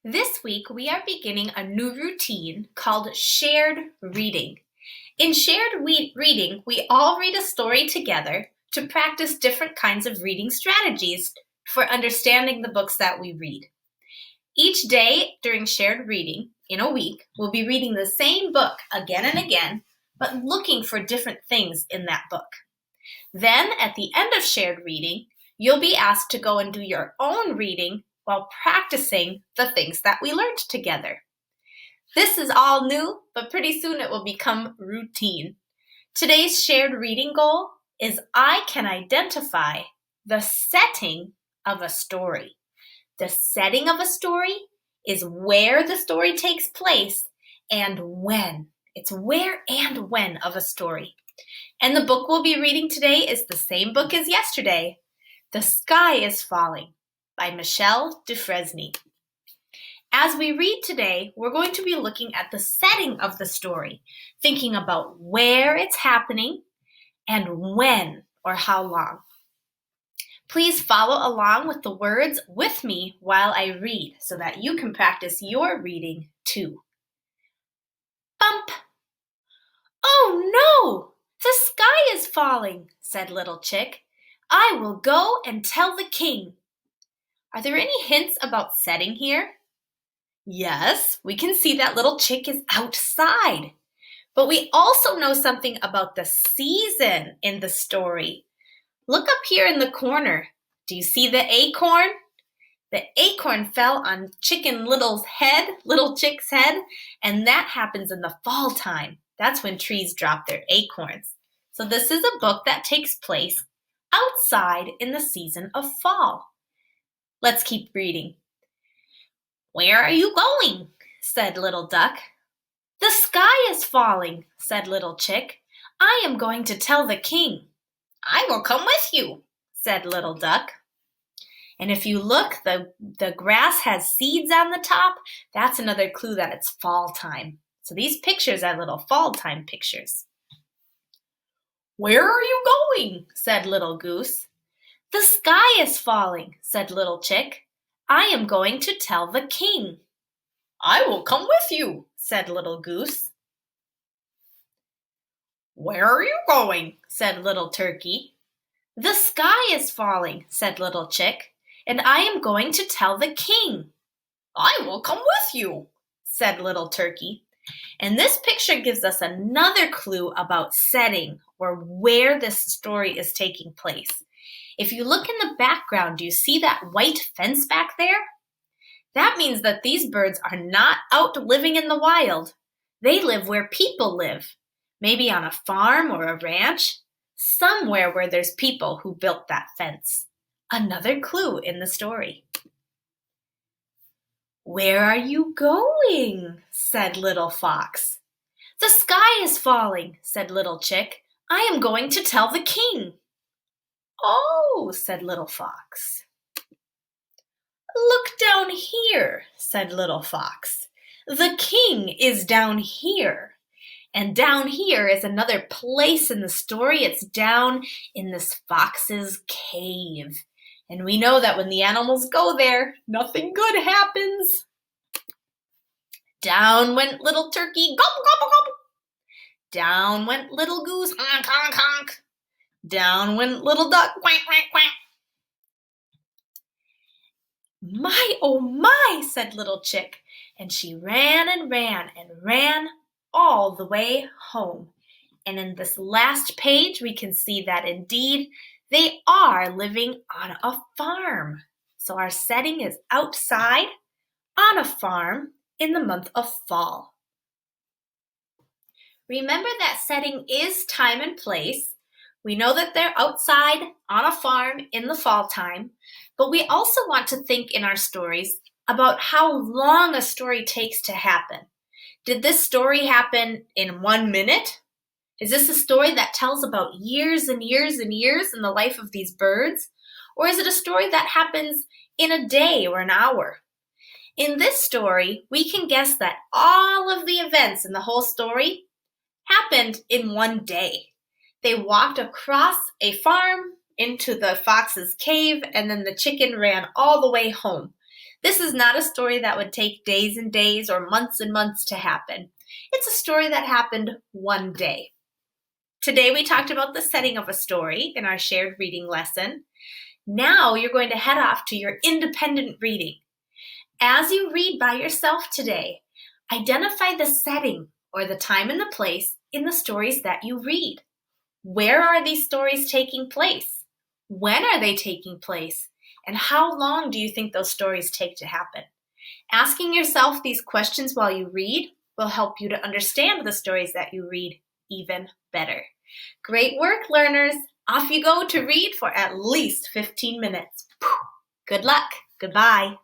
This week, we are beginning a new routine called shared reading. In shared reading, we all read a story together to practice different kinds of reading strategies for understanding the books that we read. Each day during shared reading, in a week, we'll be reading the same book again and again, but looking for different things in that book. Then, at the end of shared reading, you'll be asked to go and do your own reading while practicing the things that we learned together. This is all new, but pretty soon it will become routine. Today's shared reading goal is I can identify the setting of a story. The setting of a story is where the story takes place and when. It's where and when of a story. And the book we'll be reading today is the same book as yesterday, The Sky is Falling by Michelle Dufresne. As we read today, we're going to be looking at the setting of the story, thinking about where it's happening and when or how long. Please follow along with the words with me while I read so that you can practice your reading too. Bump! Oh no! The sky is falling, said Little Chick. I will go and tell the king. Are there any hints about setting here? Yes, we can see that Little Chick is outside. But we also know something about the season in the story. Look up here in the corner. Do you see the acorn? The acorn fell on Little Chick's head, and that happens in the fall time. That's when trees drop their acorns. So this is a book that takes place outside in the season of fall. Let's keep reading. Where are you going? Said Little Duck. The sky is falling, said Little Chick. I am going to tell the king. I will come with you, said Little Duck. And if you look, the grass has seeds on the top. That's another clue that it's fall time. So these pictures are little fall time pictures. Where are you going? Said Little Goose. The sky is falling, said Little Chick. I am going to tell the king. I will come with you, said Little Goose. Where are you going? Said Little Turkey. The sky is falling, said Little Chick, and I am going to tell the king. I will come with you, said Little Turkey. And this picture gives us another clue about setting or where this story is taking place. If you look in the background, do you see that white fence back there? That means that these birds are not out living in the wild. They live where people live, maybe on a farm or a ranch, somewhere where there's people who built that fence. Another clue in the story. Where are you going? Said Little Fox. The sky is falling, said Little Chick. I am going to tell the king. Oh, said Little Fox. Look down here, said Little Fox. The king is down here. And down here is another place in the story. It's down in this fox's cave. And we know that when the animals go there, nothing good happens. Down went Little Turkey, gobble, gobble, gobble. Down went Little Goose, honk, honk, honk. Down went Little Duck, quack, quack, quack. My, oh my, said Little Chick, and she ran and ran and ran all the way home. And in this last page, we can see that indeed they are living on a farm. So our setting is outside on a farm in the month of fall. Remember that setting is time and place. We know that they're outside on a farm in the fall time, but we also want to think in our stories about how long a story takes to happen. Did this story happen in 1 minute? Is this a story that tells about years and years and years in the life of these birds? Or is it a story that happens in a day or an hour? In this story, we can guess that all of the events in the whole story happened in one day. They walked across a farm into the fox's cave, and then the chicken ran all the way home. This is not a story that would take days and days or months and months to happen. It's a story that happened one day. Today we talked about the setting of a story in our shared reading lesson. Now you're going to head off to your independent reading. As you read by yourself today, identify the setting or the time and the place in the stories that you read. Where are these stories taking place? When are they taking place? And how long do you think those stories take to happen? Asking yourself these questions while you read will help you to understand the stories that you read even better. Great work, learners! Off you go to read for at least 15 minutes. Good luck. Goodbye.